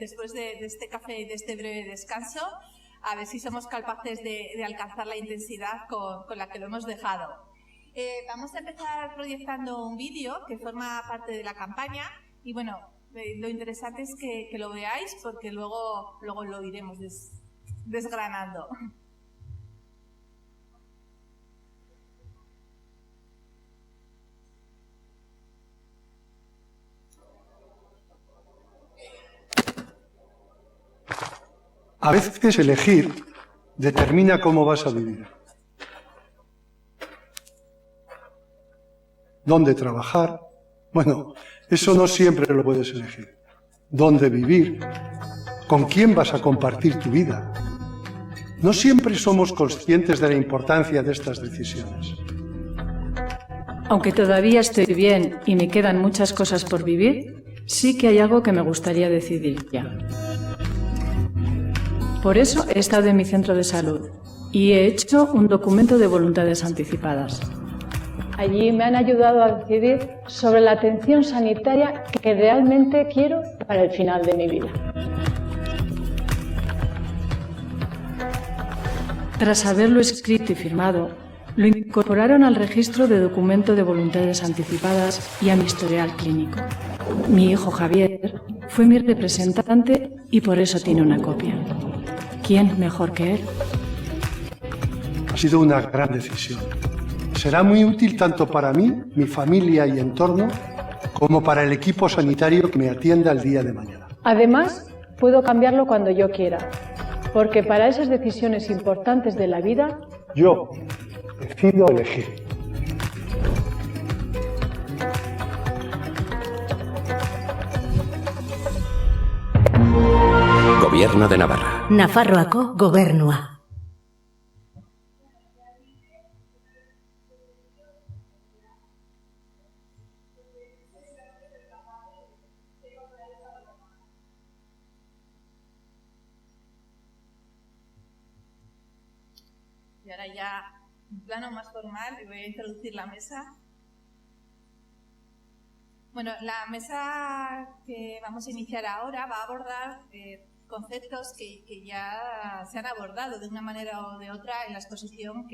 después de este café y de este breve descanso, a ver si somos capaces de alcanzar la intensidad con la que lo hemos dejado. Vamos a empezar proyectando un vídeo que forma parte de la campaña y bueno, lo interesante es que lo veáis porque luego lo iremos desgranando. A veces elegir determina cómo vas a vivir. ¿Dónde trabajar? Bueno, eso no siempre lo puedes elegir. ¿Dónde vivir? ¿Con quién vas a compartir tu vida? No siempre somos conscientes de la importancia de estas decisiones. Aunque todavía estoy bien y me quedan muchas cosas por vivir, sí que hay algo que me gustaría decidir ya. Por eso he estado en mi centro de salud y he hecho un documento de voluntades anticipadas. Allí me han ayudado a decidir sobre la atención sanitaria que realmente quiero para el final de mi vida. Tras haberlo escrito y firmado, lo incorporaron al registro de documento de voluntades anticipadas y a mi historial clínico. Mi hijo Javier fue mi representante y por eso tiene una copia. ¿Quién mejor que él? Ha sido una gran decisión. Será muy útil tanto para mí, mi familia y entorno, como para el equipo sanitario que me atienda el día de mañana. Además, puedo cambiarlo cuando yo quiera, porque para esas decisiones importantes de la vida, yo decido elegir. Gobierno de Navarra. Nafarroako Gobernua. Y ahora ya, en plano más formal, voy a introducir la mesa. Bueno, la mesa que vamos a iniciar ahora va a abordar conceptos que ya se han abordado de una manera o de otra en la exposición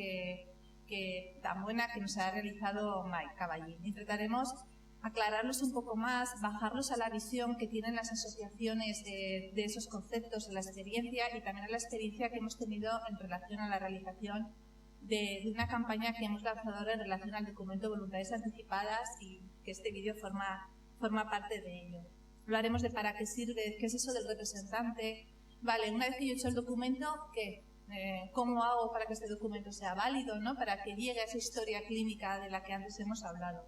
tan buena que nos ha realizado Mike Caballín. Intentaremos aclararlos un poco más, bajarlos a la visión que tienen las asociaciones de esos conceptos en la experiencia y también a la experiencia que hemos tenido en relación a la realización de una campaña que hemos lanzado ahora en relación al documento de voluntades anticipadas y que este vídeo forma parte de ello. Hablaremos de para qué sirve, qué es eso del representante. Vale, una vez que yo he hecho el documento, ¿qué? ¿Cómo hago para que este documento sea válido, ¿no? Para que llegue a esa historia clínica de la que antes hemos hablado.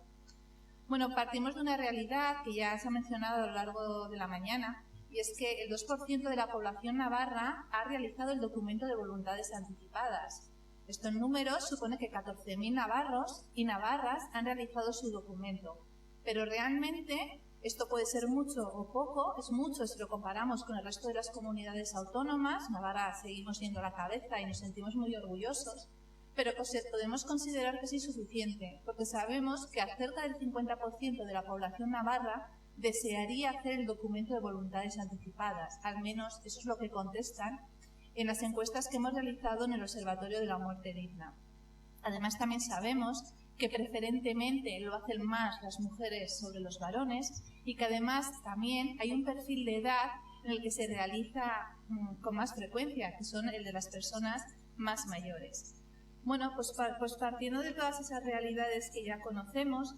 Bueno, partimos de una realidad que ya se ha mencionado a lo largo de la mañana, y es que el 2% de la población navarra ha realizado el documento de voluntades anticipadas. Esto en números supone que 14.000 navarros y navarras han realizado su documento, pero realmente esto puede ser mucho o poco, es mucho si lo comparamos con el resto de las comunidades autónomas. Navarra seguimos siendo la cabeza y nos sentimos muy orgullosos, pero podemos considerar que es insuficiente, porque sabemos que cerca del 50% de la población navarra desearía hacer el documento de voluntades anticipadas, al menos eso es lo que contestan en las encuestas que hemos realizado en el Observatorio de la Muerte Digna. Además, también sabemos que preferentemente lo hacen más las mujeres sobre los varones y que además también hay un perfil de edad en el que se realiza con más frecuencia, que son el de las personas más mayores. Bueno, pues partiendo de todas esas realidades que ya conocemos,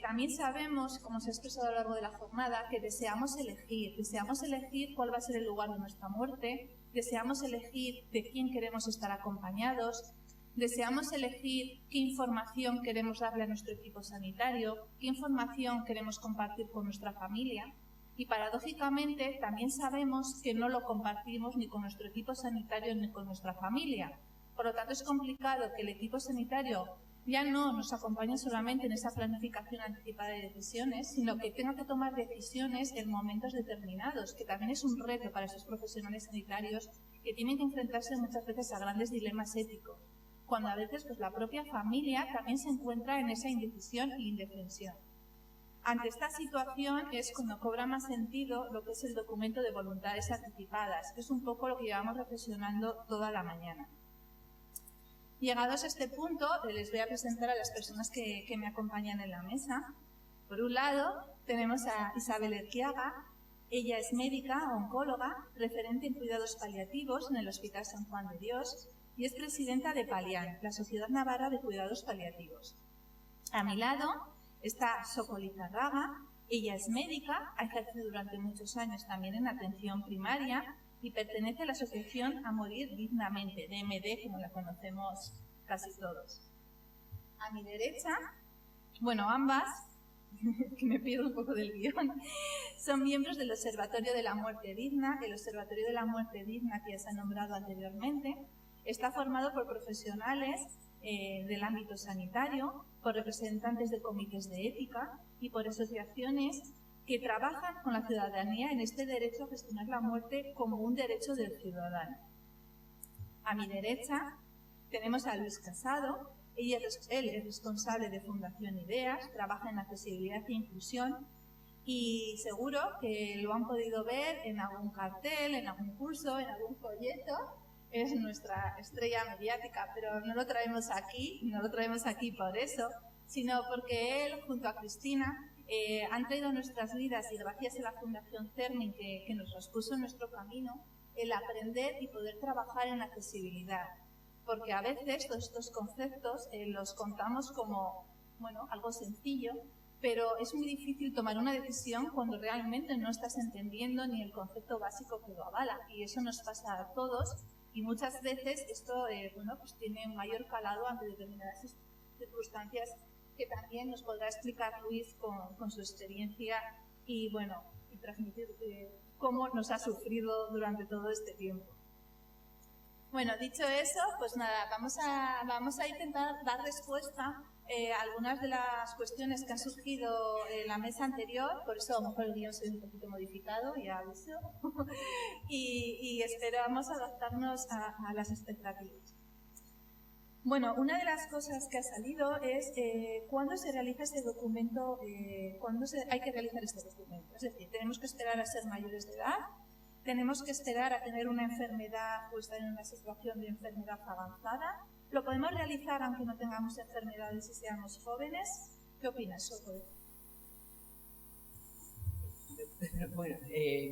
también sabemos, como se ha expresado a lo largo de la jornada, que deseamos elegir cuál va a ser el lugar de nuestra muerte, deseamos elegir de quién queremos estar acompañados, deseamos elegir qué información queremos darle a nuestro equipo sanitario, qué información queremos compartir con nuestra familia y paradójicamente también sabemos que no lo compartimos ni con nuestro equipo sanitario ni con nuestra familia. Por lo tanto, es complicado que el equipo sanitario ya no nos acompañe solamente en esa planificación anticipada de decisiones, sino que tenga que tomar decisiones en momentos determinados, que también es un reto para esos profesionales sanitarios que tienen que enfrentarse muchas veces a grandes dilemas éticos, cuando a veces pues, la propia familia también se encuentra en esa indecisión e indefensión. Ante esta situación es cuando cobra más sentido lo que es el documento de voluntades anticipadas, que es un poco lo que llevamos reflexionando toda la mañana. Llegados a este punto, les voy a presentar a las personas que me acompañan en la mesa. Por un lado, tenemos a Isabel Erquiaga. Ella es médica, oncóloga, referente en cuidados paliativos en el Hospital San Juan de Dios y es presidenta de Palian, la Sociedad Navarra de Cuidados Paliativos. A mi lado está Socolita Raga. Ella es médica, ha ejercido durante muchos años también en atención primaria y pertenece a la asociación A Morir Dignamente, DMD, como la conocemos casi todos. A mi derecha, bueno, ambas, que me pierdo un poco del guión, son miembros del Observatorio de la Muerte Digna. El Observatorio de la Muerte Digna, que ya se ha nombrado anteriormente, está formado por profesionales del ámbito sanitario, por representantes de comités de ética y por asociaciones que trabajan con la ciudadanía en este derecho a gestionar la muerte como un derecho del ciudadano. A mi derecha tenemos a Luis Casado. Él es responsable de Fundación Ideas, trabaja en accesibilidad e inclusión y seguro que lo han podido ver en algún cartel, en algún curso, en algún folleto. Es nuestra estrella mediática, pero no lo traemos aquí por eso, sino porque él, junto a Cristina, han traído a nuestras vidas y gracias a la Fundación CERMIN que nos los puso en nuestro camino, el aprender y poder trabajar en accesibilidad. Porque a veces todos estos conceptos los contamos como, bueno, algo sencillo, pero es muy difícil tomar una decisión cuando realmente no estás entendiendo ni el concepto básico que lo avala. Y eso nos pasa a todos y muchas veces esto bueno, pues tiene un mayor calado ante determinadas circunstancias que también nos podrá explicar Luis con su experiencia y, bueno, y transmitir cómo nos ha sufrido durante todo este tiempo. Bueno, dicho eso, pues nada, vamos a intentar dar respuesta a algunas de las cuestiones que han surgido en la mesa anterior, por eso a lo mejor el guión se ve un poquito modificado, ya aviso, y esperamos adaptarnos a las expectativas. Bueno, una de las cosas que ha salido es cuándo se realiza este documento, cuándo hay que realizar este documento. Es decir, tenemos que esperar a ser mayores de edad, tenemos que esperar a tener una enfermedad o estar en una situación de enfermedad avanzada. ¿Lo podemos realizar aunque no tengamos enfermedades y seamos jóvenes? ¿Qué opinas, Socorro?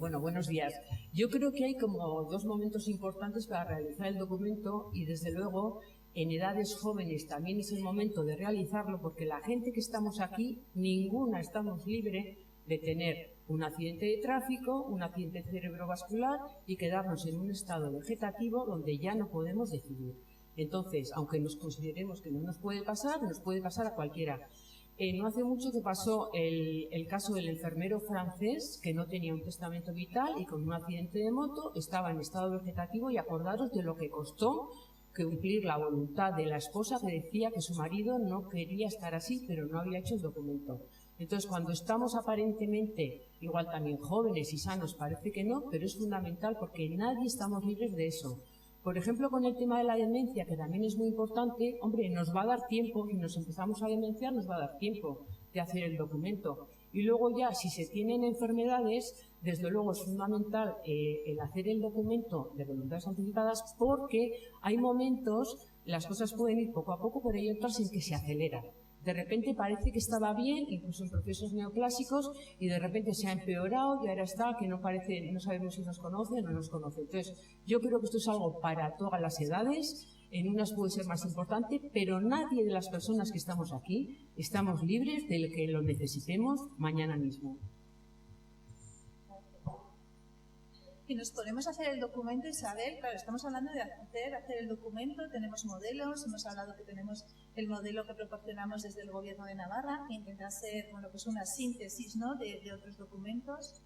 Bueno, buenos días. Yo creo que hay como dos momentos importantes para realizar el documento y desde luego en edades jóvenes también es el momento de realizarlo porque la gente que estamos aquí, ninguna estamos libre de tener un accidente de tráfico, un accidente cerebrovascular y quedarnos en un estado vegetativo donde ya no podemos decidir. Entonces, aunque nos consideremos que no nos puede pasar a cualquiera. No hace mucho que pasó el caso del enfermero francés que no tenía un testamento vital y con un accidente de moto estaba en estado vegetativo y acordaros de lo que costó cumplir la voluntad de la esposa que decía que su marido no quería estar así, pero no había hecho el documento. Entonces, cuando estamos aparentemente, igual también jóvenes y sanos, parece que no, pero es fundamental porque nadie estamos libres de eso. Por ejemplo, con el tema de la demencia, que también es muy importante, hombre, nos va a dar tiempo, si nos empezamos a demenciar, nos va a dar tiempo de hacer el documento. Y luego ya, si se tienen enfermedades, desde luego es fundamental el hacer el documento de voluntades anticipadas porque hay momentos, las cosas pueden ir poco a poco, pero hay otras en que se acelera. De repente parece que estaba bien, incluso en procesos neoclásicos, y de repente se ha empeorado y ahora está que no sabemos si nos conoce o no nos conoce. Entonces, yo creo que esto es algo para todas las edades, en unas puede ser más importante, pero nadie de las personas que estamos aquí estamos libres del que lo necesitemos mañana mismo. Y nos ponemos a hacer el documento, Isabel, claro, estamos hablando de hacer el documento, tenemos modelos, hemos hablado que tenemos el modelo que proporcionamos desde el Gobierno de Navarra, que intenta ser, bueno, pues una síntesis, ¿no?, de otros documentos.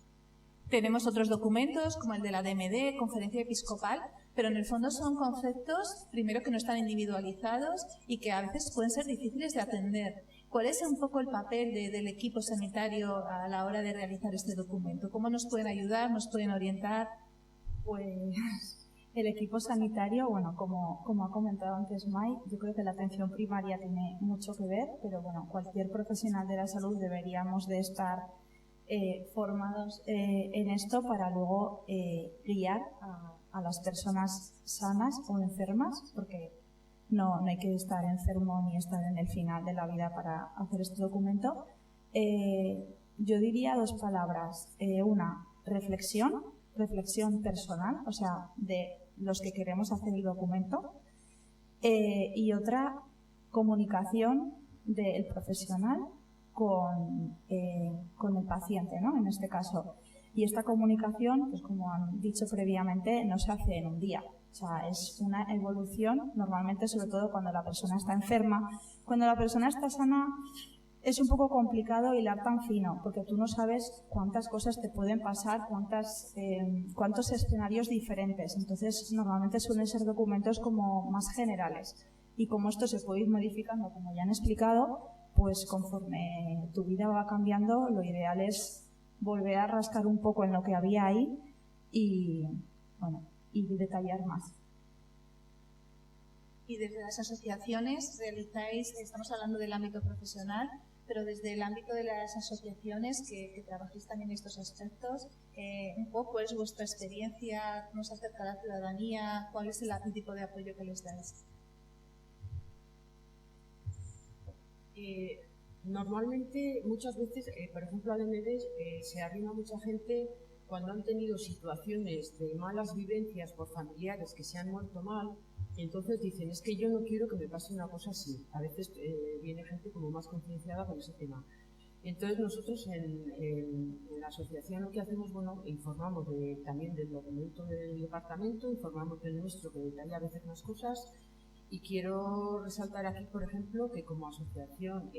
Tenemos otros documentos, como el de la DMD, Conferencia Episcopal, pero en el fondo son conceptos, primero, que no están individualizados y que a veces pueden ser difíciles de atender. ¿Cuál es un poco el papel del equipo sanitario a la hora de realizar este documento? ¿Cómo nos pueden ayudar, nos pueden orientar? Pues El equipo sanitario, bueno, como ha comentado antes Mai, yo creo que la atención primaria tiene mucho que ver, pero bueno, cualquier profesional de la salud deberíamos de estar formados en esto para luego guiar a las personas sanas o enfermas, porque no hay que estar enfermo ni estar en el final de la vida para hacer este documento. Yo diría dos palabras. Una, reflexión personal, o sea, de los que queremos hacer el documento, y otra, comunicación del profesional con el paciente, ¿no? En este caso. Y esta comunicación, pues como han dicho previamente, no se hace en un día. O sea, es una evolución, normalmente, sobre todo cuando la persona está enferma. Cuando la persona está sana, es un poco complicado hilar tan fino, porque tú no sabes cuántas cosas te pueden pasar, cuántos escenarios diferentes. Entonces, normalmente suelen ser documentos como más generales. Y como esto se puede ir modificando, como ya han explicado, pues conforme tu vida va cambiando, lo ideal es volver a rascar un poco en lo que había ahí y detallar más. Y desde las asociaciones realizáis, estamos hablando del ámbito profesional, pero desde el ámbito de las asociaciones que trabajáis también estos aspectos, un poco ¿cuál es vuestra experiencia? ¿Cómo se acerca a la ciudadanía? ¿Cuál es el tipo de apoyo que les dais? Normalmente, muchas veces, por ejemplo, al MDES se arrima mucha gente cuando han tenido situaciones de malas vivencias por familiares que se han muerto mal, y entonces dicen, es que yo no quiero que me pase una cosa así. A veces viene gente como más concienciada con ese tema. Entonces nosotros en la asociación lo que hacemos, bueno, informamos también del documento del departamento, informamos del nuestro que detalla a veces más cosas. Y quiero resaltar aquí, por ejemplo, que como asociación,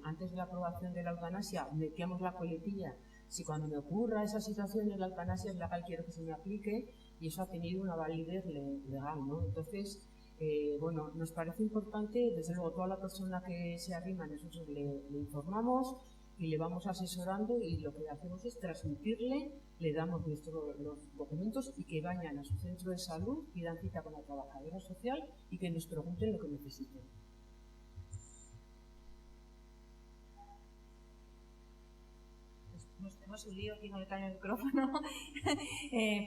antes de la aprobación de la eutanasia, metíamos la coletilla. Si cuando me ocurra esa situación de la eutanasia es legal, quiero que se me aplique, y eso ha tenido una validez legal, ¿no? Entonces, bueno, nos parece importante, desde luego, toda la persona que se arrima, nosotros le informamos y le vamos asesorando, y lo que hacemos es transmitirle, le damos los documentos y que vayan a su centro de salud, pidan cita con la trabajadora social y que nos pregunten lo que necesiten. Nos tenemos un lío aquí con el micrófono.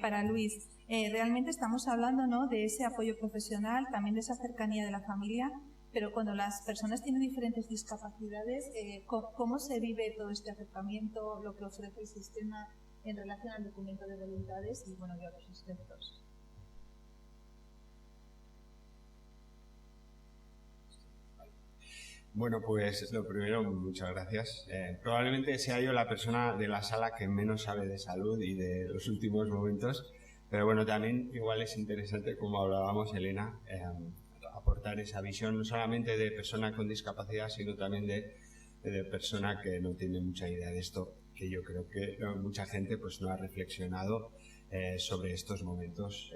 Para Luis, realmente estamos hablando, ¿no?, de ese apoyo profesional, también de esa cercanía de la familia, pero cuando las personas tienen diferentes discapacidades, ¿cómo se vive todo este acercamiento, lo que ofrece el sistema en relación al documento de voluntades y, bueno, y otros aspectos? Bueno, pues lo primero, muchas gracias. Probablemente sea yo la persona de la sala que menos sabe de salud y de los últimos momentos, pero bueno, también igual es interesante, como hablábamos, Elena, aportar esa visión no solamente de persona con discapacidad, sino también de persona que no tiene mucha idea de esto, que yo creo que mucha gente pues no ha reflexionado sobre estos momentos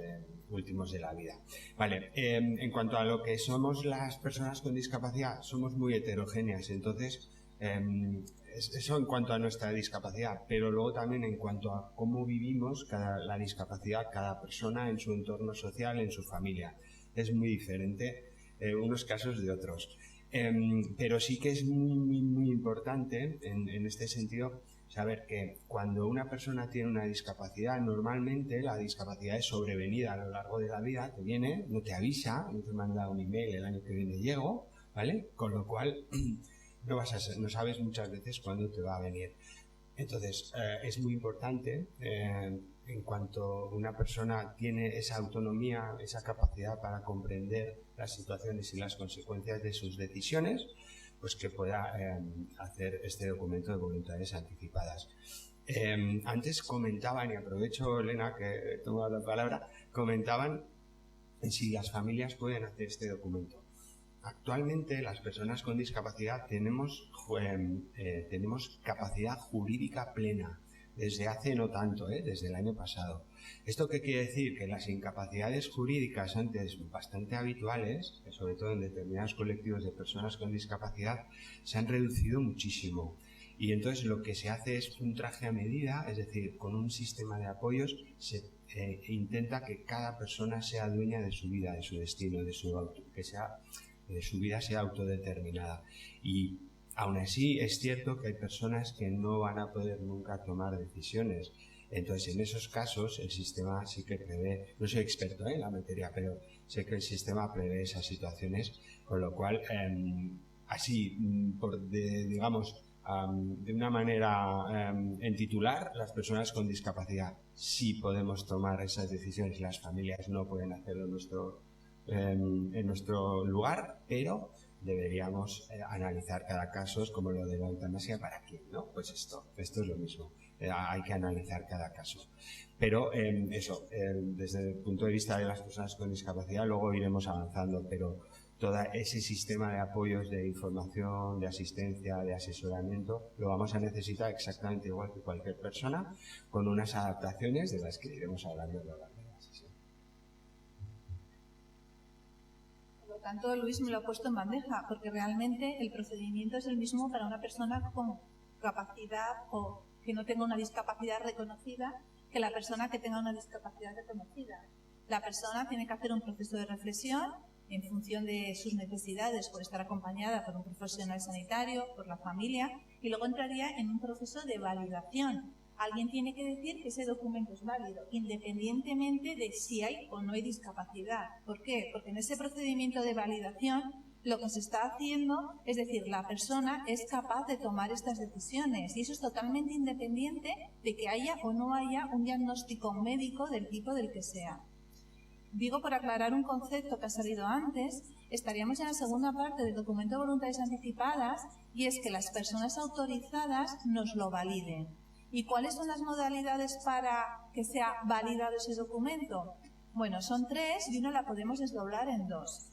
últimos de la vida. Vale, en cuanto a lo que somos las personas con discapacidad, somos muy heterogéneas, entonces eso en cuanto a nuestra discapacidad, pero luego también en cuanto a cómo vivimos la discapacidad, cada persona en su entorno social, en su familia. Es muy diferente unos casos de otros. Pero sí que es muy importante en este sentido saber que cuando una persona tiene una discapacidad, normalmente la discapacidad es sobrevenida a lo largo de la vida, te viene, no te avisa, no te manda un email, el año que viene llego, ¿vale? Con lo cual no sabes muchas veces cuándo te va a venir. Entonces, es muy importante, en cuanto una persona tiene esa autonomía, esa capacidad para comprender las situaciones y las consecuencias de sus decisiones, pues que pueda hacer este documento de voluntades anticipadas. Antes comentaban, y aprovecho, Elena, que tomo la palabra, comentaban si las familias pueden hacer este documento. Actualmente las personas con discapacidad tenemos capacidad jurídica plena, desde hace no tanto, desde el año pasado. ¿Esto qué quiere decir? Que las incapacidades jurídicas antes bastante habituales, sobre todo en determinados colectivos de personas con discapacidad, se han reducido muchísimo. Y entonces lo que se hace es un traje a medida, es decir, con un sistema de apoyos se intenta que cada persona sea dueña de su vida, de su destino, que su vida sea autodeterminada. Y aún así es cierto que hay personas que no van a poder nunca tomar decisiones. Entonces, en esos casos, el sistema sí que prevé, no soy experto en la materia, pero sé que el sistema prevé esas situaciones, con lo cual, así, digamos, de una manera en titular, las personas con discapacidad sí podemos tomar esas decisiones, las familias no pueden hacerlo en nuestro lugar, pero deberíamos analizar cada caso, como lo de la eutanasia, ¿para quién? ¿No? Pues esto es lo mismo. Hay que analizar cada caso. Pero desde el punto de vista de las personas con discapacidad, luego iremos avanzando, pero todo ese sistema de apoyos, de información, de asistencia, de asesoramiento, lo vamos a necesitar exactamente igual que cualquier persona, con unas adaptaciones de las que iremos hablando a lo largo de la sesión. Por lo tanto, Luis me lo ha puesto en bandeja, porque realmente el procedimiento es el mismo para una persona con capacidad o que no tenga una discapacidad reconocida que la persona que tenga una discapacidad reconocida. La persona tiene que hacer un proceso de reflexión en función de sus necesidades, por estar acompañada por un profesional sanitario, por la familia, y luego entraría en un proceso de validación. Alguien tiene que decir que ese documento es válido, independientemente de si hay o no hay discapacidad. ¿Por qué? Porque en ese procedimiento de validación lo que se está haciendo, es decir, la persona es capaz de tomar estas decisiones y eso es totalmente independiente de que haya o no haya un diagnóstico médico del tipo del que sea. Digo, por aclarar un concepto que ha salido antes, estaríamos en la segunda parte del documento de voluntades anticipadas y es que las personas autorizadas nos lo validen. ¿Y cuáles son las modalidades para que sea validado ese documento? Bueno, son 3 y una la podemos desdoblar en 2.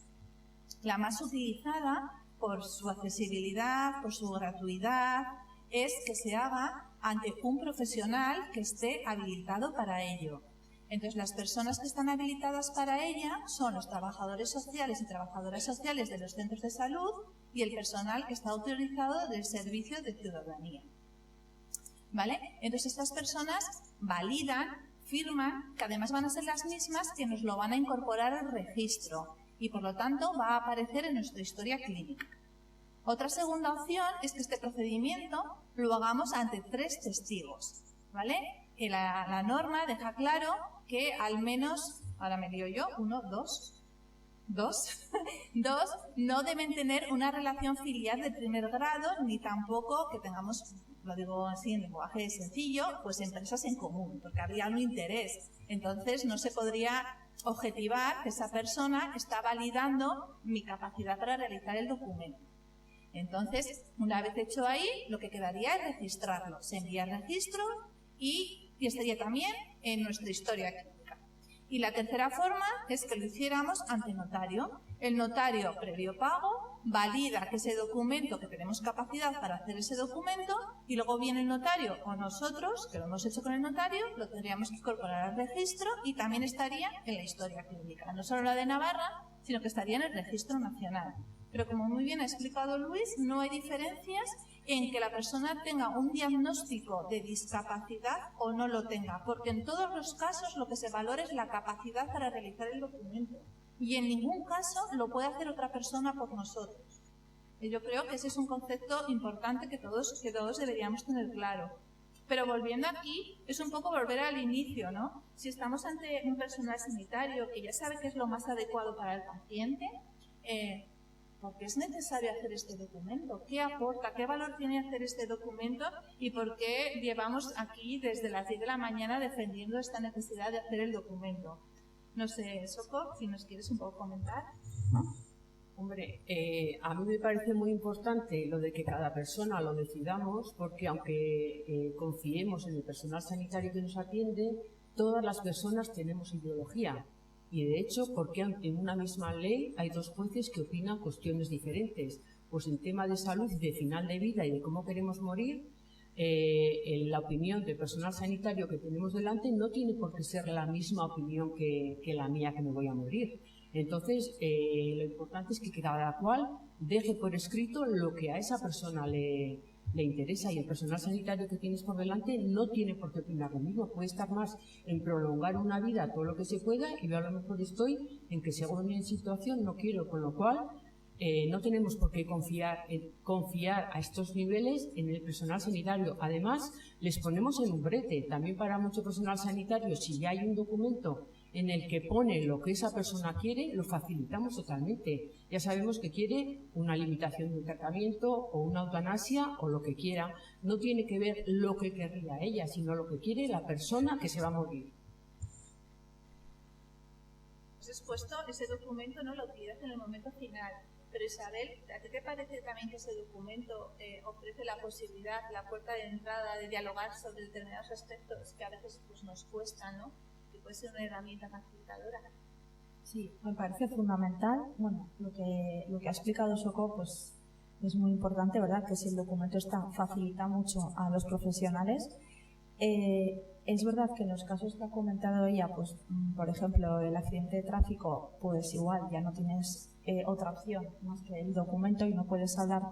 La más utilizada, por su accesibilidad, por su gratuidad, es que se haga ante un profesional que esté habilitado para ello. Entonces, las personas que están habilitadas para ella son los trabajadores sociales y trabajadoras sociales de los centros de salud y el personal que está autorizado del Servicio de Ciudadanía. ¿Vale? Entonces, estas personas validan, firman, que además van a ser las mismas que nos lo van a incorporar al registro. Y por lo tanto va a aparecer en nuestra historia clínica. Otra segunda opción es que este procedimiento lo hagamos ante 3 testigos, ¿vale? Que la norma deja claro que al menos, ahora me lío yo, 1, 2, 2 no deben tener una relación filial de primer grado, ni tampoco que tengamos, lo digo así en lenguaje sencillo, pues empresas en común, porque habría un interés. Entonces no se podría objetivar que esa persona está validando mi capacidad para realizar el documento. Entonces, una vez hecho ahí, lo que quedaría es registrarlo. Se envía al registro y estaría también en nuestra historia clínica. Y la tercera forma es que lo hiciéramos ante notario. El notario, previo pago, valida que ese documento, que tenemos capacidad para hacer ese documento, y luego viene el notario o nosotros, que lo hemos hecho con el notario, lo tendríamos que incorporar al registro y también estaría en la historia clínica. No solo la de Navarra, sino que estaría en el registro nacional. Pero como muy bien ha explicado Luis, no hay diferencias en que la persona tenga un diagnóstico de discapacidad o no lo tenga, porque en todos los casos lo que se valora es la capacidad para realizar el documento y en ningún caso lo puede hacer otra persona por nosotros. Y yo creo que ese es un concepto importante que todos deberíamos tener claro. Pero volviendo aquí, es un poco volver al inicio, ¿no? Si estamos ante un personal sanitario que ya sabe qué es lo más adecuado para el paciente, ¿por qué es necesario hacer este documento? ¿Qué aporta? ¿Qué valor tiene hacer este documento? ¿Y por qué llevamos aquí desde las 10 de la mañana defendiendo esta necesidad de hacer el documento? No sé, Soko, si nos quieres un poco comentar. Hombre, a mí me parece muy importante lo de que cada persona lo decidamos, porque aunque confiemos en el personal sanitario que nos atiende, todas las personas tenemos ideología. Y de hecho, porque en una misma ley hay 2 jueces que opinan cuestiones diferentes. Pues en tema de salud, de final de vida y de cómo queremos morir, la opinión del personal sanitario que tenemos delante no tiene por qué ser la misma opinión que la mía, que me voy a morir. Entonces, lo importante es que cada cual deje por escrito lo que a esa persona le le interesa, y el personal sanitario que tienes por delante no tiene por qué opinar lo mismo, puede estar más en prolongar una vida todo lo que se pueda, y yo a lo mejor estoy en que según mi situación no quiero, con lo cual no tenemos por qué confiar a estos niveles en el personal sanitario. Además, les ponemos en un brete. También para mucho personal sanitario, si ya hay un documento en el que pone lo que esa persona quiere, lo facilitamos totalmente. Ya sabemos que quiere una limitación de tratamiento o una eutanasia o lo que quiera. No tiene que ver lo que querría ella, sino lo que quiere la persona que se va a morir. Has expuesto ese documento, no lo pidas en el momento final. Pero Isabel, ¿a ti te parece también que ese documento ofrece la posibilidad, la puerta de entrada de dialogar sobre determinados aspectos que a veces pues, nos cuestan, ¿no? Que puede ser una herramienta facilitadora? Sí, me parece fundamental. Bueno, lo que ha explicado Soko, pues es muy importante, ¿verdad? Que si el documento facilita mucho a los profesionales. Es verdad que en los casos que ha comentado ella, pues por ejemplo, el accidente de tráfico, pues igual ya no tienes otra opción más que el documento y no puedes hablar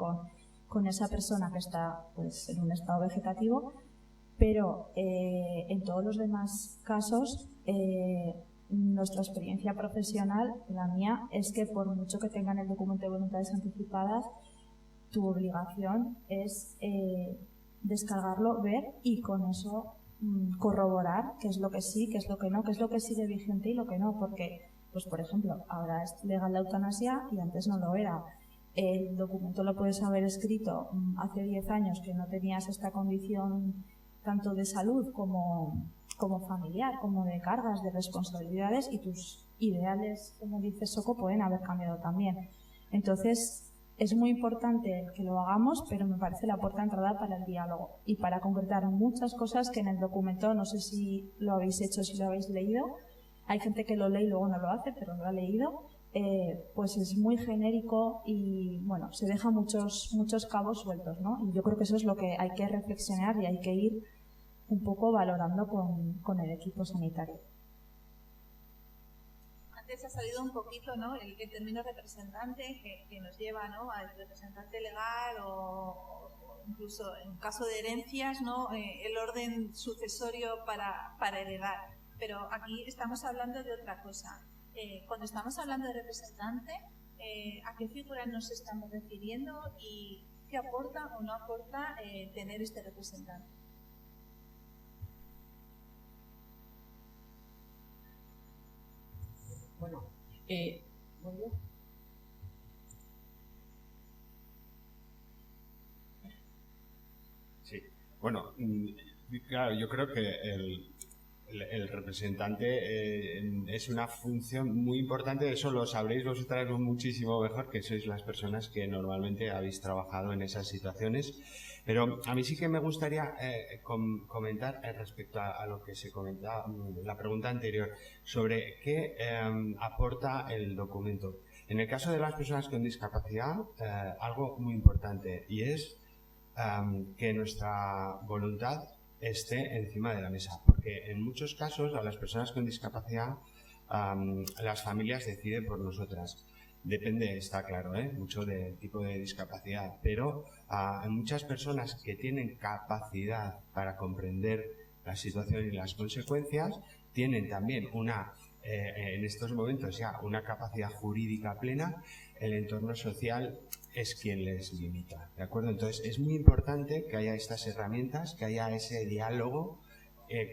con esa persona que está pues en un estado vegetativo, pero en todos los demás casos nuestra experiencia profesional, la mía, es que por mucho que tengan el documento de voluntades anticipadas, tu obligación es descargarlo, ver y con eso corroborar qué es lo que sí, qué es lo que no, qué es lo que sigue vigente y lo que no, porque, pues por ejemplo, ahora es legal la eutanasia y antes no lo era. El documento lo puedes haber escrito hace 10 años que no tenías esta condición tanto de salud como familiar, como de cargas, de responsabilidades, y tus ideales, como dice Soko, pueden haber cambiado también. Entonces, es muy importante que lo hagamos, pero me parece la puerta de entrada para el diálogo y para concretar muchas cosas que en el documento, no sé si lo habéis hecho, si lo habéis leído, hay gente que lo lee y luego no lo hace, pero lo ha leído, pues es muy genérico y bueno, se deja muchos cabos sueltos, ¿no? Y yo creo que eso es lo que hay que reflexionar y hay que ir un poco valorando con el equipo sanitario. Antes ha salido un poquito, ¿no?, el término representante que nos lleva, ¿no?, al representante legal o incluso en caso de herencias, ¿no?, el orden sucesorio para heredar. Pero aquí estamos hablando de otra cosa. Cuando estamos hablando de representante, ¿a qué figura nos estamos refiriendo y qué aporta o no aporta tener este representante? Bueno, ¿voy? Sí, bueno, claro, yo creo que el representante es una función muy importante. Eso lo sabréis vosotras muchísimo mejor, que sois las personas que normalmente habéis trabajado en esas situaciones. Pero a mí sí que me gustaría comentar respecto a lo que se comentaba, la pregunta anterior, sobre qué aporta el documento. En el caso de las personas con discapacidad, algo muy importante, y es que nuestra voluntad esté encima de la mesa, porque en muchos casos a las personas con discapacidad las familias deciden por nosotras. Depende, está claro, mucho del tipo de discapacidad, pero hay muchas personas que tienen capacidad para comprender la situación y las consecuencias, tienen también en estos momentos ya una capacidad jurídica plena. El entorno social es quien les limita, ¿de acuerdo? Entonces es muy importante que haya estas herramientas, que haya ese diálogo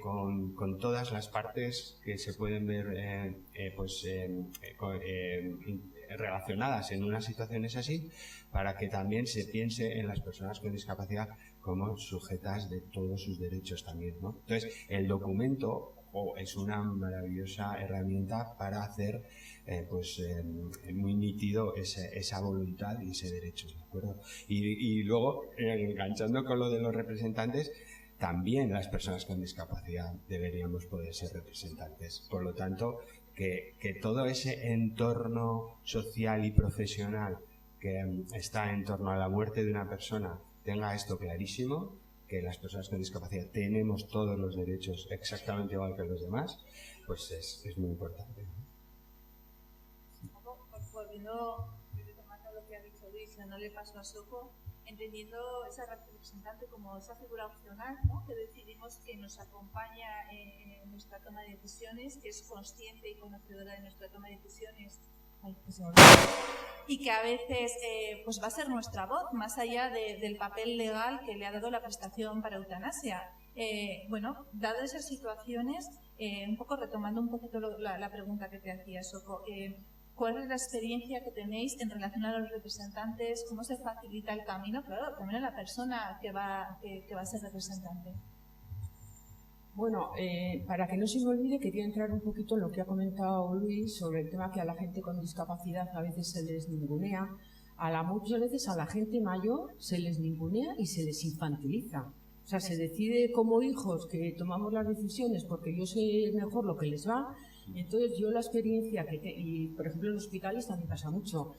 con todas las partes que se pueden ver relacionadas en unas situaciones así, para que también se piense en las personas con discapacidad como sujetas de todos sus derechos también, ¿no? Entonces el documento es una maravillosa herramienta para hacer muy nítido esa voluntad y ese derecho, ¿de acuerdo? Y luego, enganchando con lo de los representantes, también las personas con discapacidad deberíamos poder ser representantes. Por lo tanto, que todo ese entorno social y profesional que está en torno a la muerte de una persona tenga esto clarísimo, que las personas con discapacidad tenemos todos los derechos exactamente igual que los demás, pues es muy importante. Volviendo a lo que ha dicho Luis, no le pasó a Soko, entendiendo esa representante como esa figura opcional, ¿no? Que decidimos que nos acompaña en nuestra toma de decisiones, que es consciente y conocedora de nuestra toma de decisiones y que a veces pues va a ser nuestra voz, más allá del papel legal que le ha dado la prestación para eutanasia. Bueno, dadas esas situaciones, un poco retomando un poquito la pregunta que te hacía, Soko, ¿cuál es la experiencia que tenéis en relación a los representantes? ¿Cómo se facilita el camino? Claro, también a la persona que va a ser representante. Bueno, para que no se me olvide, quería entrar un poquito en lo que ha comentado Luis sobre el tema que a la gente con discapacidad a veces se les ningunea. Muchas veces a la gente mayor se les ningunea y se les infantiliza. O sea, se decide como hijos que tomamos las decisiones porque yo sé mejor lo que les va. Entonces, yo la experiencia y por ejemplo en hospitales también pasa mucho.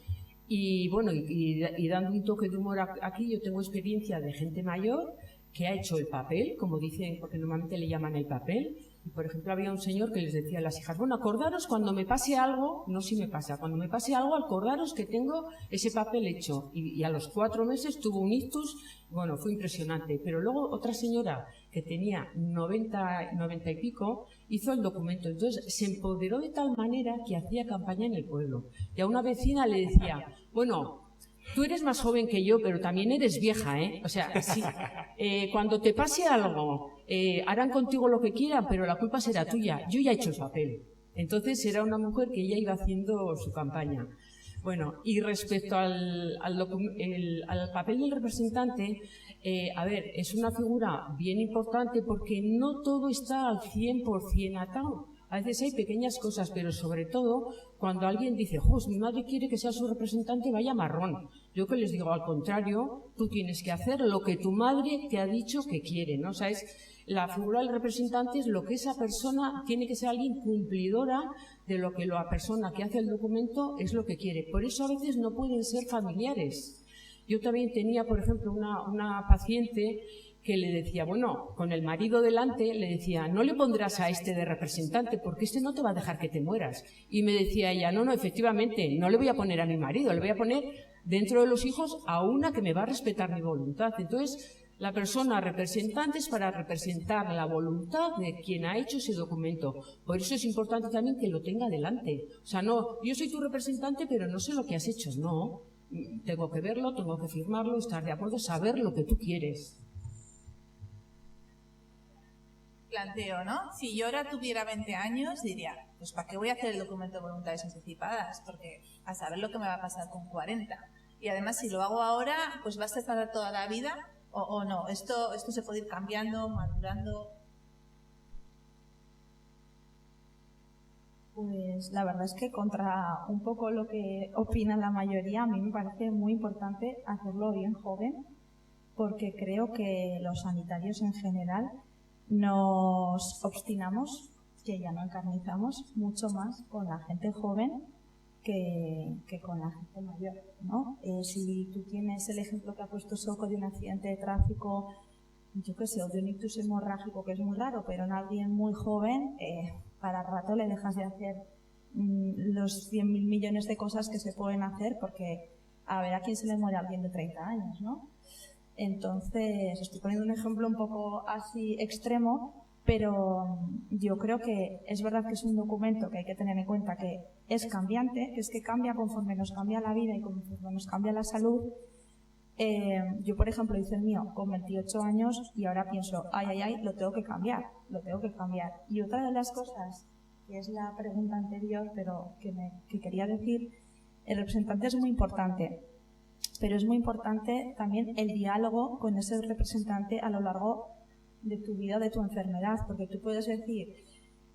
Y bueno, y dando un toque de humor aquí, yo tengo experiencia de gente mayor que ha hecho el papel, como dicen, porque normalmente le llaman el papel. Y, por ejemplo, había un señor que les decía a las hijas, bueno, acordaros cuando me pase algo, no si me pasa, cuando me pase algo, acordaros que tengo ese papel hecho. Y a los 4 meses tuvo un ictus, bueno, fue impresionante. Pero luego otra señora que tenía 90 y pico, hizo el documento. Entonces se empoderó de tal manera que hacía campaña en el pueblo. Y a una vecina le decía, bueno, tú eres más joven que yo, pero también eres vieja, ¿eh? O sea, sí, cuando te pase algo, harán contigo lo que quieran, pero la culpa será tuya. Yo ya he hecho el papel. Entonces era una mujer que ya iba haciendo su campaña. Bueno, y respecto al papel del representante, a ver, es una figura bien importante porque no todo está al 100% atado. A veces hay pequeñas cosas, pero sobre todo cuando alguien dice, ¡jos, mi madre quiere que sea su representante, vaya marrón! Yo que les digo, al contrario, tú tienes que hacer lo que tu madre te ha dicho que quiere, ¿no? O sea, la figura del representante es lo que esa persona tiene que ser alguien cumplidora de lo que la persona que hace el documento es lo que quiere. Por eso a veces no pueden ser familiares. Yo también tenía, por ejemplo, una paciente que le decía, bueno, con el marido delante, le decía, no le pondrás a este de representante porque este no te va a dejar que te mueras. Y me decía ella, no, efectivamente, no le voy a poner a mi marido, le voy a poner dentro de los hijos a una que me va a respetar mi voluntad. Entonces, la persona representante es para representar la voluntad de quien ha hecho ese documento. Por eso es importante también que lo tenga delante. O sea, no, yo soy tu representante, pero no sé lo que has hecho. No, tengo que verlo, tengo que firmarlo, estar de acuerdo, saber lo que tú quieres. Planteo, ¿no? Si yo ahora tuviera 20 años, diría, pues ¿para qué voy a hacer el documento de voluntades anticipadas? Porque a saber lo que me va a pasar con 40. Y además, si lo hago ahora, pues va a ser para toda la vida o no. Esto se puede ir cambiando, madurando. Pues la verdad es que contra un poco lo que opina la mayoría, a mí me parece muy importante hacerlo bien joven, porque creo que los sanitarios en general nos obstinamos, que ya no encarnizamos mucho más con la gente joven que con la gente mayor, ¿no? Si tú tienes el ejemplo que ha puesto Soko de un accidente de tráfico, yo qué sé, o de un ictus hemorrágico, que es muy raro, pero en alguien muy joven, para rato le dejas de hacer los 100.000 millones de cosas que se pueden hacer, porque a ver a quién se le muere a alguien de 30 años, ¿no? Entonces, estoy poniendo un ejemplo un poco así extremo, pero yo creo que es verdad que es un documento que hay que tener en cuenta que es cambiante, que es que cambia conforme nos cambia la vida y conforme nos cambia la salud. Yo, por ejemplo, hice el mío con 28 años y ahora pienso, ay, lo tengo que cambiar. Y otra de las cosas, que es la pregunta anterior, pero que quería decir, el representante es muy importante. Pero es muy importante también el diálogo con ese representante a lo largo de tu vida, de tu enfermedad, porque tú puedes decir,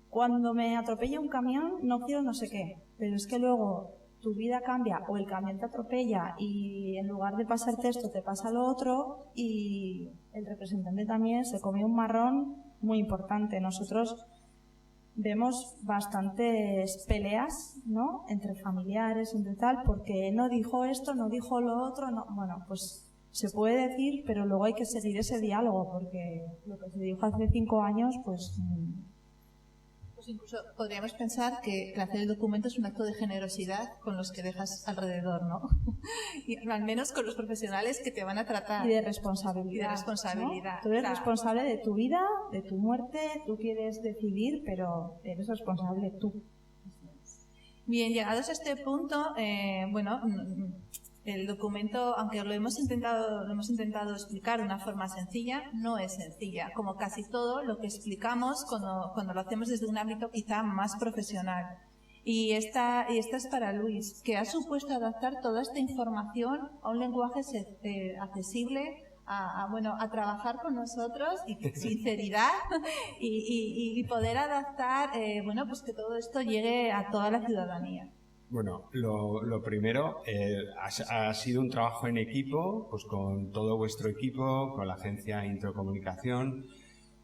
cuando me atropella un camión no quiero no sé qué, pero es que luego tu vida cambia o el camión te atropella y en lugar de pasarte esto te pasa lo otro y el representante también se come un marrón muy importante. Nosotros vemos bastantes peleas, ¿no?, entre familiares, entre tal, porque no dijo esto, no dijo lo otro, no. Bueno, pues se puede decir, pero luego hay que seguir ese diálogo, porque lo que se dijo hace 5 años, pues Incluso podríamos pensar que hacer el documento es un acto de generosidad con los que dejas alrededor, ¿no? Y al menos con los profesionales que te van a tratar. Y de responsabilidad. Y de responsabilidad. ¿No? Tú eres responsable de tu vida, de tu muerte, tú quieres decidir, pero eres responsable tú. Bien, llegados a este punto, bueno, el documento, aunque lo hemos intentado explicar de una forma sencilla, no es sencilla. Como casi todo lo que explicamos cuando lo hacemos desde un ámbito quizá más profesional. Y esta es para Luis, que ha supuesto adaptar toda esta información a un lenguaje accesible, a trabajar con nosotros y con sinceridad y poder adaptar, pues que todo esto llegue a toda la ciudadanía. Bueno, lo primero, ha sido un trabajo en equipo, pues con todo vuestro equipo, con la agencia Introcomunicación,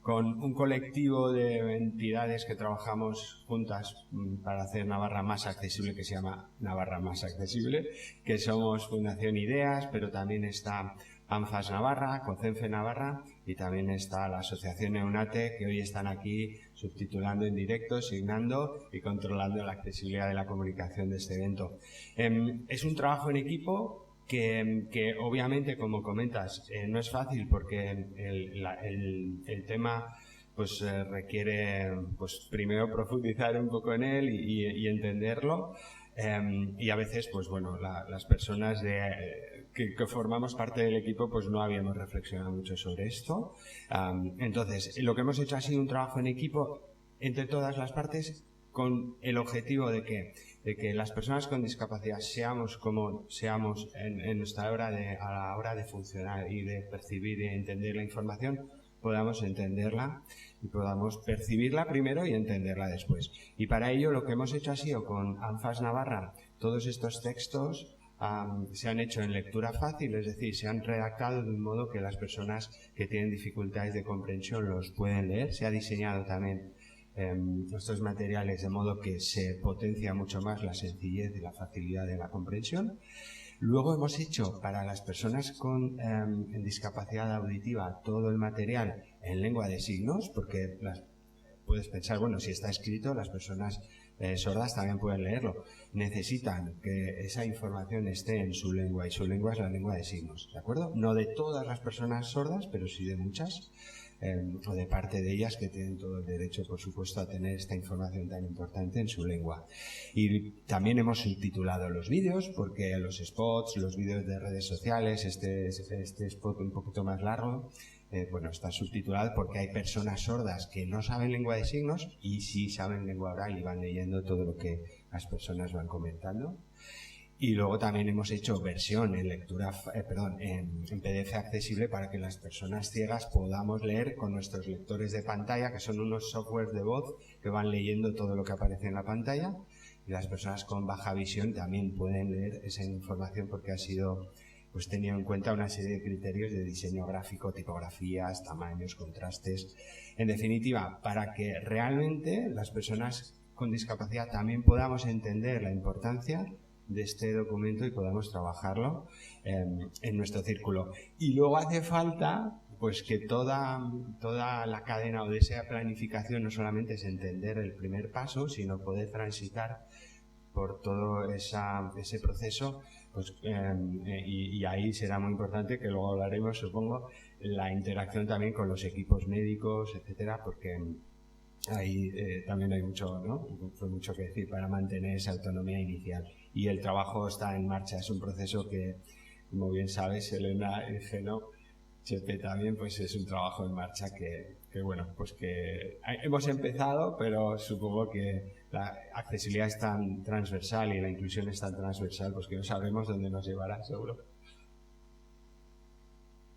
con un colectivo de entidades que trabajamos juntas para hacer Navarra más accesible, que se llama Navarra Más Accesible, que somos Fundación Ideas, pero también está ANFAS Navarra, CONCENFE Navarra, y también está la Asociación EUNATE, que hoy están aquí subtitulando en directo, signando y controlando la accesibilidad de la comunicación de este evento. Es un trabajo en equipo que obviamente, como comentas, no es fácil porque el tema pues requiere pues primero profundizar un poco en él y entenderlo, y a veces pues bueno, las personas que formamos parte del equipo pues no habíamos reflexionado mucho sobre esto. Entonces lo que hemos hecho ha sido un trabajo en equipo entre todas las partes, con el objetivo de que las personas con discapacidad seamos como seamos en nuestra hora a la hora de funcionar y de percibir y entender la información, podamos entenderla y podamos percibirla primero y entenderla después. Y para ello lo que hemos hecho ha sido con ANFAS Navarra, todos estos textos se han hecho en lectura fácil, es decir, se han redactado de un modo que las personas que tienen dificultades de comprensión los pueden leer. Se ha diseñado también estos materiales de modo que se potencia mucho más la sencillez y la facilidad de la comprensión. Luego hemos hecho para las personas con discapacidad auditiva todo el material en lengua de signos, porque puedes pensar, bueno, si está escrito, las personas sordas también pueden leerlo. Necesitan que esa información esté en su lengua, y su lengua es la lengua de signos, ¿de acuerdo? No de todas las personas sordas, pero sí de muchas. O de parte de ellas, que tienen todo el derecho, por supuesto, a tener esta información tan importante en su lengua. Y también hemos subtitulado los vídeos, porque los spots, los vídeos de redes sociales, este spot un poquito más largo, bueno, está subtitulado porque hay personas sordas que no saben lengua de signos y sí saben lengua oral y van leyendo todo lo que las personas van comentando. Y luego también hemos hecho versión en lectura, en PDF accesible para que las personas ciegas podamos leer con nuestros lectores de pantalla, que son unos softwares de voz que van leyendo todo lo que aparece en la pantalla. Y las personas con baja visión también pueden leer esa información porque ha sido pues tenido en cuenta una serie de criterios de diseño gráfico, tipografías, tamaños, contrastes. En definitiva, para que realmente las personas con discapacidad también podamos entender la importancia de este documento y podamos trabajarlo en nuestro círculo. Y luego hace falta pues que toda la cadena o de esa planificación no solamente es entender el primer paso, sino poder transitar por todo ese proceso, pues, y ahí será muy importante, que luego hablaremos, supongo, la interacción también con los equipos médicos, etcétera, porque ahí también hay mucho que decir para mantener esa autonomía inicial. Y el trabajo está en marcha, es un proceso que, como bien sabes, Elena, Geno, Chepe también, pues es un trabajo en marcha que bueno, pues que hemos empezado, pero supongo que la accesibilidad es tan transversal y la inclusión es tan transversal, pues que no sabremos dónde nos llevará, seguro.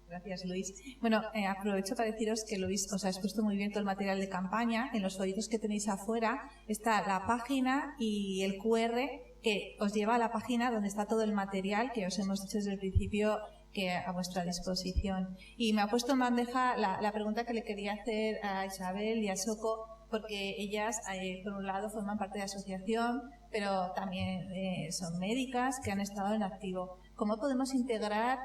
Gracias, Luis. Bueno, aprovecho para deciros que Luis os ha expuesto muy bien todo el material de campaña. En los folletos que tenéis afuera está la página y el QR que os lleva a la página donde está todo el material que os hemos dicho desde el principio que a vuestra disposición. Y me ha puesto en bandeja la pregunta que le quería hacer a Isabel y a Soko, porque ellas, por un lado, forman parte de la asociación, pero también son médicas que han estado en activo. cómo podemos integrar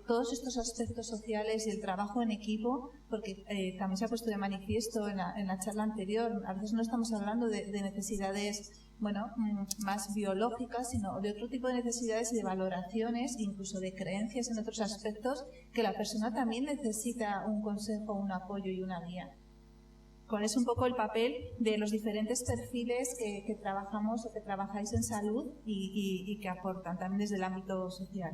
todos estos aspectos sociales y el trabajo en equipo, porque también se ha puesto de manifiesto en la charla anterior, a veces no estamos hablando de necesidades más biológicas, sino de otro tipo de necesidades y de valoraciones, incluso de creencias en otros aspectos, que la persona también necesita un consejo, un apoyo y una guía. ¿Cuál es un poco el papel de los diferentes perfiles que trabajamos o que trabajáis en salud y que aportan también desde el ámbito social?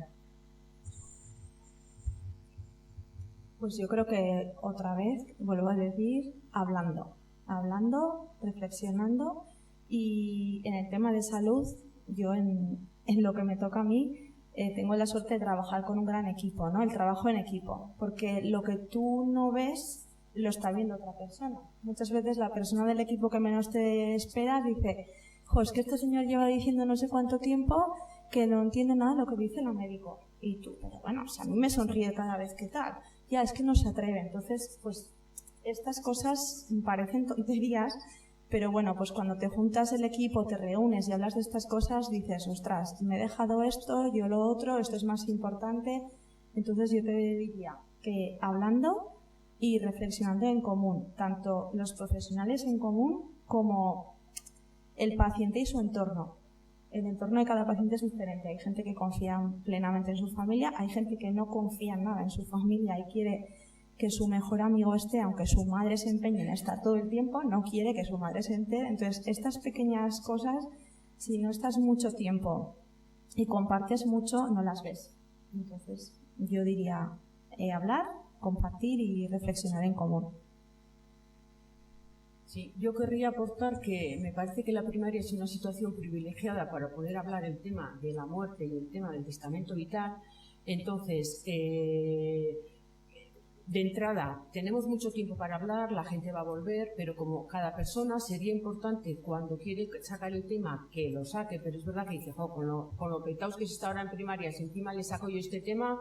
Pues yo creo que otra vez, vuelvo a decir, hablando, reflexionando, y en el tema de salud, yo en lo que me toca a mí, tengo la suerte de trabajar con un gran equipo, ¿no? El trabajo en equipo, porque lo que tú no ves lo está viendo otra persona. Muchas veces la persona del equipo que menos te esperas dice, es que este señor lleva diciendo no sé cuánto tiempo que no entiende nada de lo que dice el médico. Y tú, pero bueno, a mí me sonríe cada vez que tal. Ya, es que no se atreve. Entonces, pues estas cosas parecen tonterías, pero bueno, pues cuando te juntas el equipo, te reúnes y hablas de estas cosas, dices, ostras, me he dejado esto, yo lo otro, esto es más importante. Entonces yo te diría que hablando y reflexionando en común, tanto los profesionales en común como el paciente y su entorno. El entorno de cada paciente es diferente. Hay gente que confía plenamente en su familia, hay gente que no confía en nada en su familia y quiere que su mejor amigo esté, aunque su madre se empeñe en estar todo el tiempo, no quiere que su madre se entere. Entonces, estas pequeñas cosas, si no estás mucho tiempo y compartes mucho, no las ves. Entonces, yo diría hablar, compartir y reflexionar en común. Sí, yo querría aportar que me parece que la primaria es una situación privilegiada para poder hablar el tema de la muerte y el tema del testamento vital. Entonces, de entrada, tenemos mucho tiempo para hablar, la gente va a volver, pero como cada persona sería importante cuando quiere sacar el tema que lo saque, pero es verdad que dice, con lo petaos que se está ahora en primaria, si encima le saco yo este tema,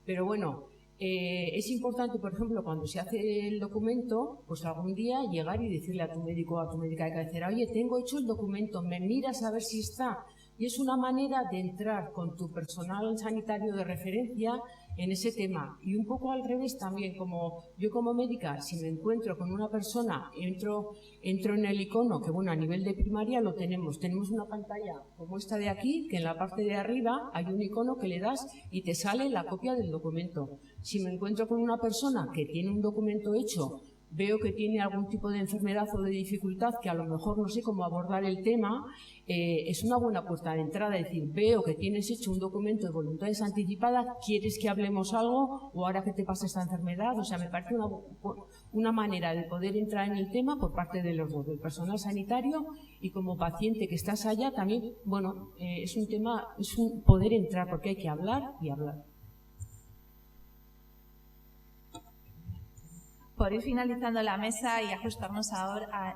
pero bueno, es importante, por ejemplo, cuando se hace el documento, pues algún día llegar y decirle a tu médico o a tu médica de cabecera, oye, tengo hecho el documento, me miras a ver si está. Y es una manera de entrar con tu personal sanitario de referencia en ese tema. Y un poco al revés también, como yo como médica, si me encuentro con una persona, entro en el icono, que bueno, a nivel de primaria lo tenemos una pantalla como esta de aquí, que en la parte de arriba hay un icono que le das y te sale la copia del documento. Si me encuentro con una persona que tiene un documento hecho, veo que tiene algún tipo de enfermedad o de dificultad que a lo mejor no sé cómo abordar el tema, es una buena puerta de entrada. Es decir, veo que tienes hecho un documento de voluntades anticipadas, ¿quieres que hablemos algo o ahora que te pasa esta enfermedad? O sea, me parece una manera de poder entrar en el tema por parte de los dos, del personal sanitario y como paciente que estás allá también, bueno, es un tema, es un poder entrar porque hay que hablar y hablar. Por ir finalizando la mesa y ajustarnos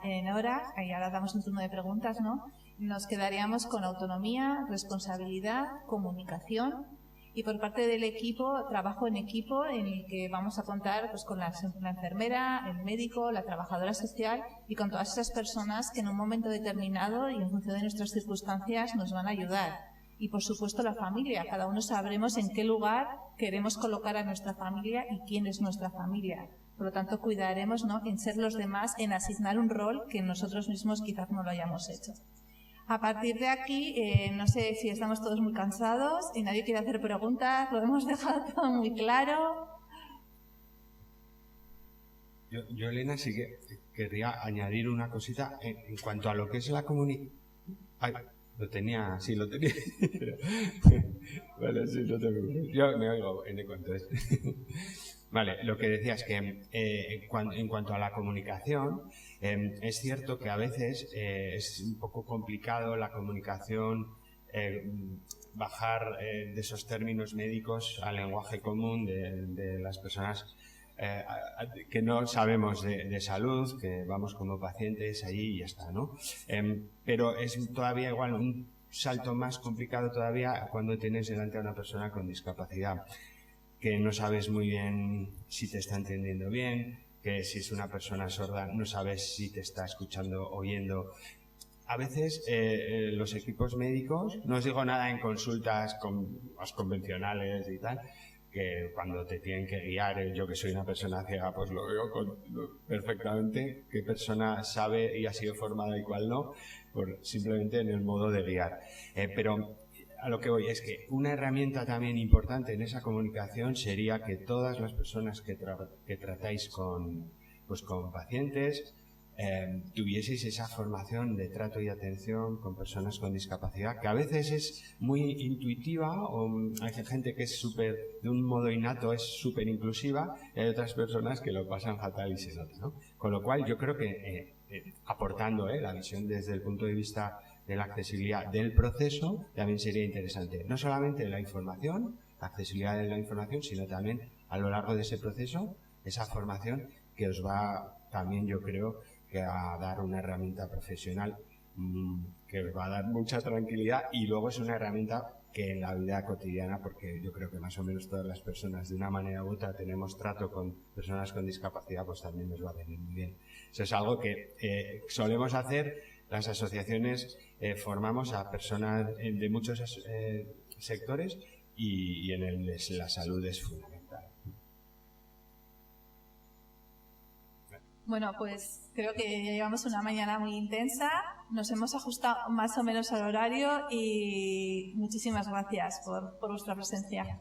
en hora, y ahora damos un turno de preguntas, ¿no? Nos quedaríamos con autonomía, responsabilidad, comunicación y por parte del equipo, trabajo en equipo en el que vamos a contar pues, con la enfermera, el médico, la trabajadora social y con todas esas personas que en un momento determinado y en función de nuestras circunstancias nos van a ayudar. Y por supuesto la familia, cada uno sabremos en qué lugar queremos colocar a nuestra familia y quién es nuestra familia. Por lo tanto, cuidaremos, ¿no?, en ser los demás, en asignar un rol que nosotros mismos quizás no lo hayamos hecho. A partir de aquí, no sé si estamos todos muy cansados y nadie quiere hacer preguntas, lo hemos dejado todo muy claro. Yo, Elena, sí que querría añadir una cosita en cuanto a lo que es la comunicación. Lo tenía. Vale, sí, no te preocupes. Yo me oigo en eco, entonces. Vale, lo que decías que en cuanto a la comunicación, es cierto que a veces es un poco complicado la comunicación, bajar de esos términos médicos al lenguaje común de las personas que no sabemos de salud, que vamos como pacientes allí y ya está, ¿no? Pero es todavía igual un salto más complicado todavía cuando tienes delante a una persona con discapacidad, que no sabes muy bien si te está entendiendo bien, que si es una persona sorda no sabes si te está escuchando, oyendo. a veces los equipos médicos, no os digo nada en consultas más convencionales y tal, que cuando te tienen que guiar, yo que soy una persona ciega, pues lo veo perfectamente, qué persona sabe y ha sido formada y cuál no, simplemente en el modo de guiar. Pero a lo que voy es que una herramienta también importante en esa comunicación sería que todas las personas que tratáis con pacientes tuvieseis esa formación de trato y atención con personas con discapacidad, que a veces es muy intuitiva, o hay gente que es de un modo innato es súper inclusiva, y hay otras personas que lo pasan fatal y se nota, ¿no? Con lo cual yo creo que aportando la visión desde el punto de vista de la accesibilidad del proceso también sería interesante, no solamente la información, la accesibilidad de la información, sino también a lo largo de ese proceso, esa formación que os va también, yo creo, que a dar una herramienta profesional que os va a dar mucha tranquilidad, y luego es una herramienta que en la vida cotidiana, porque yo creo que más o menos todas las personas de una manera u otra tenemos trato con personas con discapacidad, pues también nos va a venir muy bien. Eso es algo que solemos hacer, las asociaciones formamos a personas de muchos sectores y en la salud es fundamental. Bueno, pues creo que ya llevamos una mañana muy intensa, nos hemos ajustado más o menos al horario y muchísimas gracias por vuestra presencia.